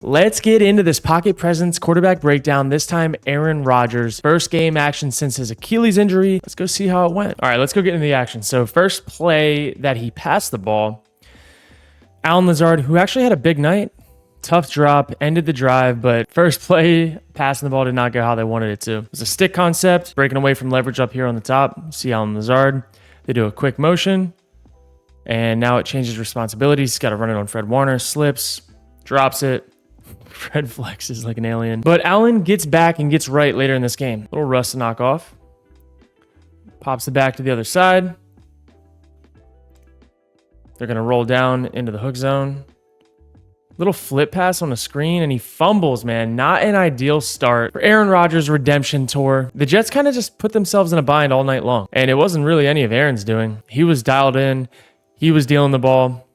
Let's get into this pocket presence quarterback breakdown. This time, Aaron Rodgers. First game action since his Achilles injury. Let's go see how it went. All right, let's go get into the action. So first play that he passed the ball, Lazard, who actually had a big night. Tough drop, ended the drive, but first play, passing the ball did not go how they wanted it to. It was a stick concept, breaking away from leverage up here on the top. See Lazard. They do a quick motion, and now it changes responsibilities. He's got to run it on Fred Warner. Slips, drops it. Fred flexes like an alien. But Allen gets back and gets right later in this game. Little Russ to knock off. Pops it back to the other side. They're going to roll down into the hook zone. Little flip pass on the screen, and he fumbles, man. Not an ideal start for Aaron Rodgers' redemption tour. The Jets kind of just put themselves in a bind all night long, and it wasn't really any of Aaron's doing. He was dialed in. He was dealing the ball,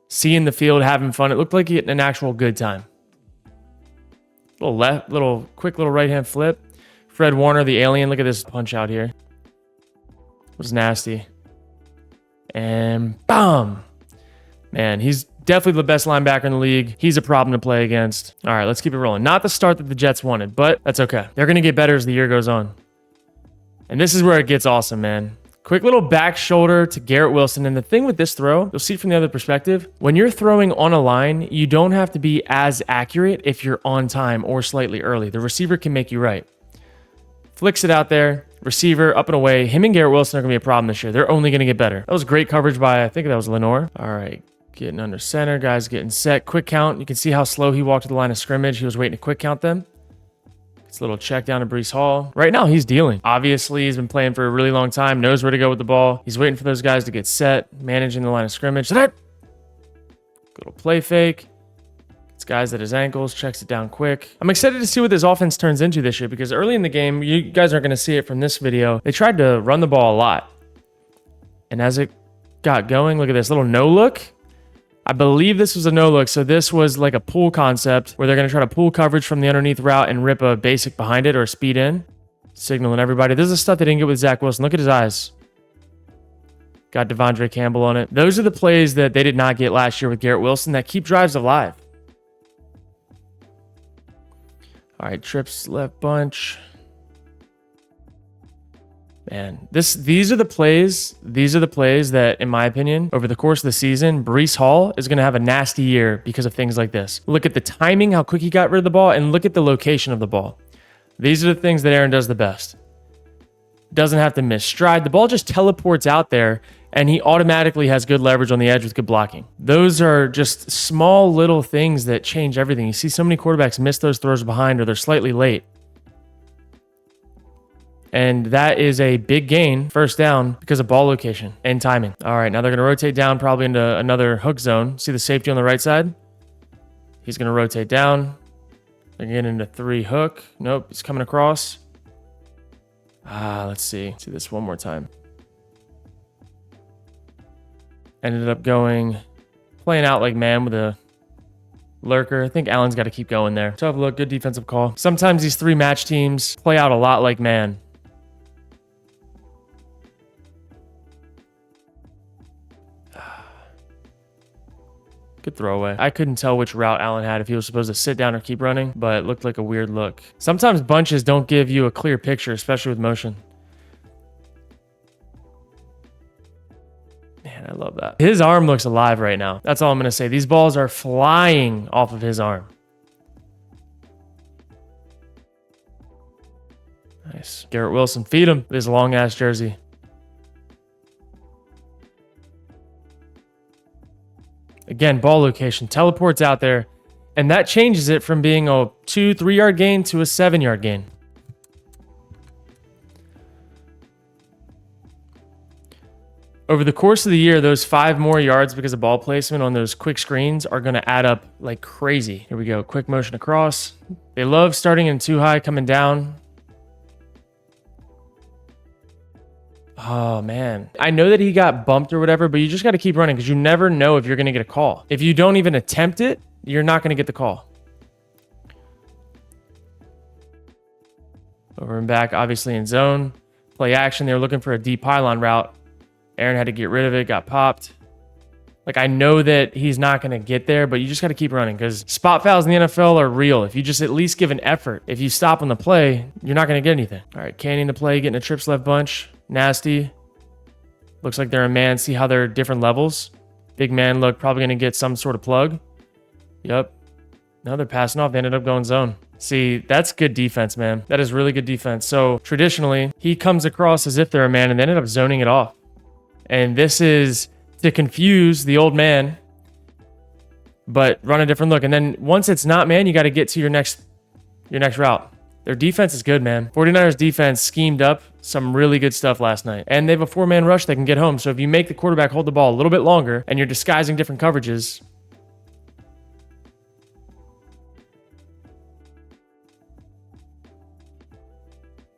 seeing the field, having fun. It looked like he had an actual good time. Quick little right-hand flip. Fred Warner, the alien. Look at this punch out here. It was nasty. And bam! Man, he's definitely the best linebacker in the league. He's a problem to play against. All right, let's keep it rolling. Not the start that the Jets wanted, but that's okay. They're going to get better as the year goes on. And this is where it gets awesome, man. Quick little back shoulder to Garrett Wilson. And the thing with this throw, you'll see it from the other perspective. When you're throwing on a line, you don't have to be as accurate if you're on time or slightly early. The receiver can make you right. Flicks it out there. Receiver up and away. Him and Garrett Wilson are going to be a problem this year. They're only going to get better. That was great coverage by, I think that was Lenore. All right. Getting under center. Guys getting set. Quick count. You can see how slow he walked to the line of scrimmage. He was waiting to quick count them. It's a little check down to Breece Hall. Right now, he's dealing. Obviously, he's been playing for a really long time. Knows where to go with the ball. He's waiting for those guys to get set. Managing the line of scrimmage. Little play fake. It's guys at his ankles. Checks it down quick. I'm excited to see what this offense turns into this year because early in the game, you guys aren't going to see it from this video. They tried to run the ball a lot. And as it got going, look at this little no look. I believe this was a no look. So this was like a pull concept where they're going to try to pull coverage from the underneath route and rip a basic behind it or a speed in. Signaling everybody. This is the stuff they didn't get with Zach Wilson. Look at his eyes. Got Devondre Campbell on it. Those are the plays that they did not get last year with Garrett Wilson that keep drives alive. All right, trips left bunch. Man, these are the plays that, in my opinion, over the course of the season, Breece Hall is going to have a nasty year because of things like this. Look at the timing, how quick he got rid of the ball, and look at the location of the ball. These are the things that Aaron does the best. Doesn't have to miss stride. The ball just teleports out there, and he automatically has good leverage on the edge with good blocking. Those are just small little things that change everything. You see so many quarterbacks miss those throws behind or they're slightly late. And that is a big gain, first down, because of ball location and timing. All right, now they're going to rotate down probably into another hook zone. See the safety on the right side? He's going to rotate down. They're getting into 3 hook. Nope, he's coming across. Let's see. See this one more time. Ended up playing out like man with a lurker. I think Allen's got to keep going there. Tough look, good defensive call. Sometimes these 3 match teams play out a lot like man. Good throwaway. I couldn't tell which route Allen had, if he was supposed to sit down or keep running, but it looked like a weird look. Sometimes bunches don't give you a clear picture, especially with motion. Man, I love that. His arm looks alive right now. That's all I'm going to say. These balls are flying off of his arm. Nice. Garrett Wilson, feed him with his long-ass jersey. Again, ball location, teleports out there, and that changes it from being a 2-3 yard gain to a 7-yard gain. Over the course of the year, those 5 more yards because of ball placement on those quick screens are going to add up like crazy. Here we go. Quick motion across. They love starting in too high, coming down. Oh, man. I know that he got bumped or whatever, but you just got to keep running because you never know if you're going to get a call. If you don't even attempt it, you're not going to get the call. Over and back, obviously in zone. Play action. They were looking for a deep pylon route. Aaron had to get rid of it, got popped. Like, I know that he's not going to get there, but you just got to keep running because spot fouls in the NFL are real. If you just at least give an effort, if you stop on the play, you're not going to get anything. All right, canning the play, getting a trips left bunch. Nasty. Looks like they're a man. See how they're different levels? Big man look, probably going to get some sort of plug. Yep. No, they're passing off. They ended up going zone. See, that's good defense, man. That is really good defense. So traditionally, he comes across as if they're a man and they ended up zoning it off. And this is to confuse the old man, but run a different look. And then once it's not man, you got to get to your next route. Their defense is good, man. 49ers defense schemed up some really good stuff last night. And they have a 4-man rush that can get home. So if you make the quarterback hold the ball a little bit longer and you're disguising different coverages,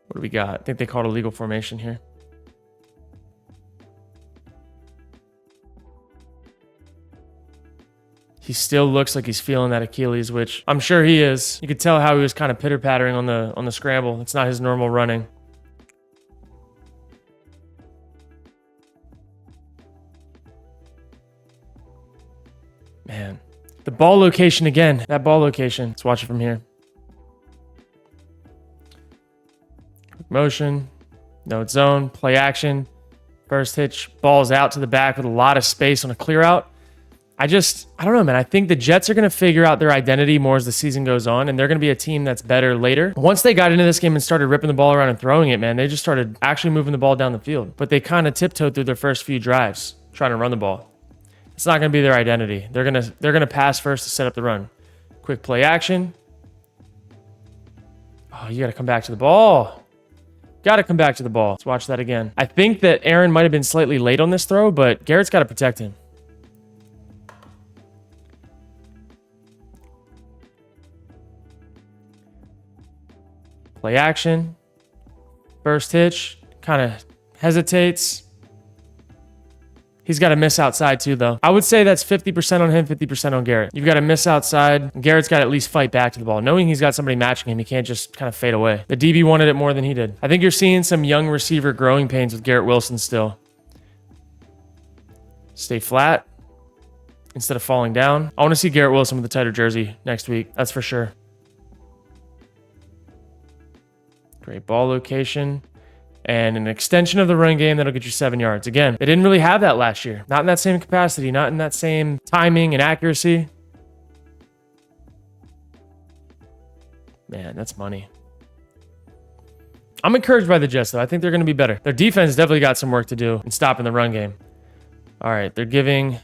what do we got? I think they called a legal formation here. He still looks like he's feeling that Achilles, which I'm sure he is. You could tell how he was kind of pitter-pattering on the scramble. It's not his normal running. Man, the ball location again. That ball location. Let's watch it from here. Motion, no zone, play action, first hitch, balls out to the back with a lot of space on a clear out. I don't know, man. I think the Jets are going to figure out their identity more as the season goes on, and they're going to be a team that's better later. Once they got into this game and started ripping the ball around and throwing it, man, they just started actually moving the ball down the field. But they kind of tiptoed through their first few drives trying to run the ball. It's not going to be their identity. They're going to pass first to set up the run. Quick play action. Oh, you got to come back to the ball. Got to come back to the ball. Let's watch that again. I think that Aaron might have been slightly late on this throw, but Garrett's got to protect him. Play action. First hitch. Kind of hesitates. He's got to miss outside too, though. I would say that's 50% on him, 50% on Garrett. You've got to miss outside. Garrett's got to at least fight back to the ball. Knowing he's got somebody matching him, he can't just kind of fade away. The DB wanted it more than he did. I think you're seeing some young receiver growing pains with Garrett Wilson still. Stay flat instead of falling down. I want to see Garrett Wilson with a tighter jersey next week. That's for sure. Great ball location. And an extension of the run game that'll get you 7 yards. Again, they didn't really have that last year. Not in that same capacity. Not in that same timing and accuracy. Man, that's money. I'm encouraged by the Jets, though. I think they're going to be better. Their defense definitely got some work to do in stopping the run game. All right, they're giving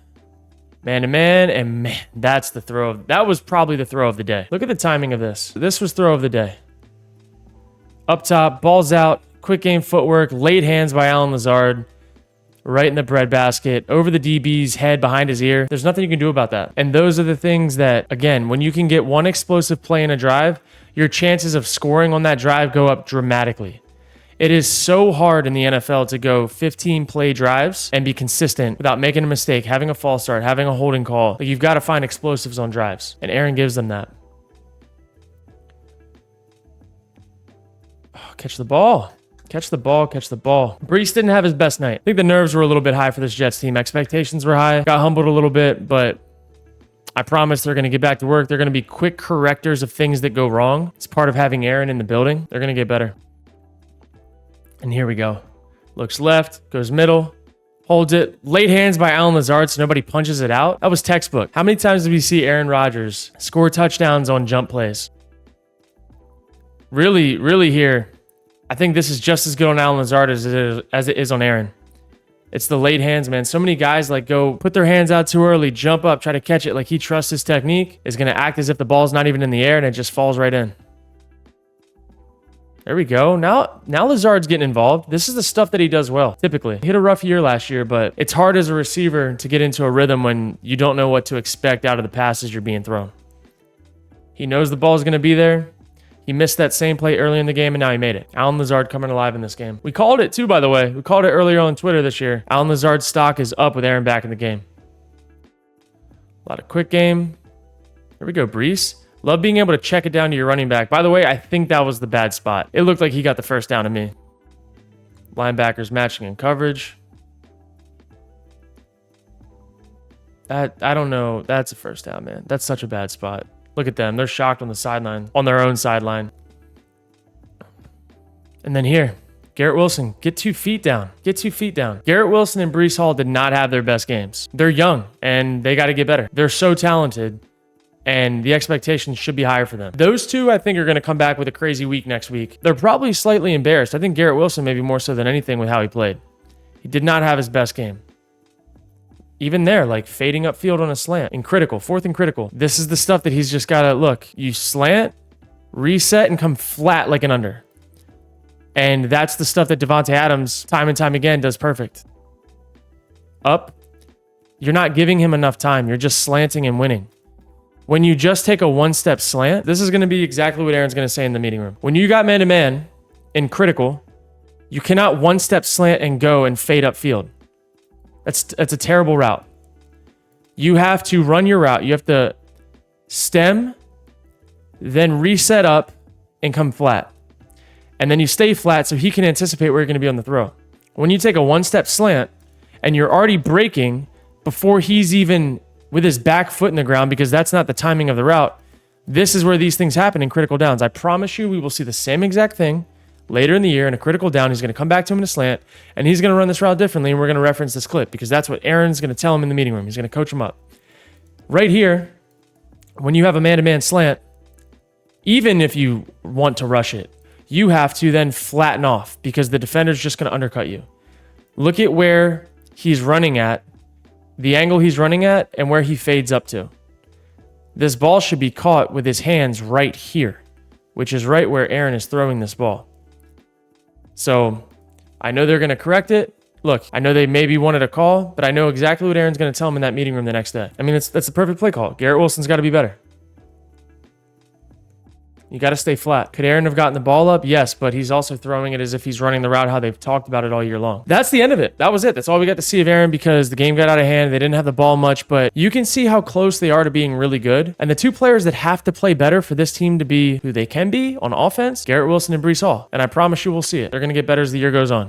man-to-man, and man, that's the throw. That was probably the throw of the day. Look at the timing of this. This was throw of the day. Up top, balls out, quick game footwork, late hands by Alan Lazard, right in the breadbasket, over the DB's head, behind his ear. There's nothing you can do about that. And those are the things that, again, when you can get one explosive play in a drive, your chances of scoring on that drive go up dramatically. It is so hard in the NFL to go 15 play drives and be consistent without making a mistake, having a false start, having a holding call. Like, you've got to find explosives on drives, and Aaron gives them that. Oh, catch the ball. Catch the ball, catch the ball. Brees didn't have his best night. I think the nerves were a little bit high for this Jets team. Expectations were high. Got humbled a little bit, but I promise they're going to get back to work. They're going to be quick correctors of things that go wrong. It's part of having Aaron in the building. They're going to get better. And here we go. Looks left, goes middle, holds it. Late hands by Alan Lazard so nobody punches it out. That was textbook. How many times did we see Aaron Rodgers score touchdowns on jump plays? Really, really here, I think this is just as good on Alan Lazard as it is on Aaron. It's the late hands, man. So many guys like go put their hands out too early, jump up, try to catch it like he trusts his technique, is going to act as if the ball's not even in the air and it just falls right in. There we go. Now Lazard's getting involved. This is the stuff that he does well, typically. He hit a rough year last year, but it's hard as a receiver to get into a rhythm when you don't know what to expect out of the passes you're being thrown. He knows the ball's going to be there. He missed that same play early in the game, and now he made it. Alan Lazard coming alive in this game. We called it, too, by the way. We called it earlier on Twitter this year. Alan Lazard's stock is up with Aaron back in the game. A lot of quick game. Here we go, Brees. Love being able to check it down to your running back. By the way, I think that was the bad spot. It looked like he got the first down to me. Linebackers matching in coverage. I don't know. That's a first down, man. That's such a bad spot. Look at them. They're shocked on the sideline, on their own sideline. And then here, Garrett Wilson, get 2 feet down. Get 2 feet down. Garrett Wilson and Breece Hall did not have their best games. They're young, and they got to get better. They're so talented, and the expectations should be higher for them. Those two, I think, are going to come back with a crazy week next week. They're probably slightly embarrassed. I think Garrett Wilson maybe more so than anything with how he played. He did not have his best game. Even there, like fading upfield on a slant in critical, 4th and critical. This is the stuff that he's just got to, look, you slant, reset, and come flat like an under. And that's the stuff that Devontae Adams, time and time again, does perfect. Up. You're not giving him enough time. You're just slanting and winning. When you just take a 1-step slant, this is going to be exactly what Aaron's going to say in the meeting room. When you got man-to-man in critical, you cannot 1-step slant and go and fade upfield. That's a terrible route. You have to run your route. You have to stem, then reset up and come flat. And then you stay flat so he can anticipate where you're going to be on the throw. When you take a 1-step slant and you're already breaking before he's even with his back foot in the ground, because that's not the timing of the route, this is where these things happen in critical downs. I promise you we will see the same exact thing later in the year in a critical down. He's going to come back to him in a slant, and he's going to run this route differently, and we're going to reference this clip because that's what Aaron's going to tell him in the meeting room. He's going to coach him up. Right here, when you have a man-to-man slant, even if you want to rush it, you have to then flatten off because the defender's just going to undercut you. Look at where he's running at, the angle he's running at, and where he fades up to. This ball should be caught with his hands right here, which is right where Aaron is throwing this ball. So I know they're going to correct it. Look, I know they maybe wanted a call, but I know exactly what Aaron's going to tell him in that meeting room the next day. I mean, that's the perfect play call. Garrett Wilson's got to be better. You got to stay flat. Could Aaron have gotten the ball up? Yes, but he's also throwing it as if he's running the route how they've talked about it all year long. That's the end of it. That was it. That's all we got to see of Aaron because the game got out of hand. They didn't have the ball much, but you can see how close they are to being really good. And the two players that have to play better for this team to be who they can be on offense, Garrett Wilson and Breece Hall. And I promise you we'll see it. They're going to get better as the year goes on.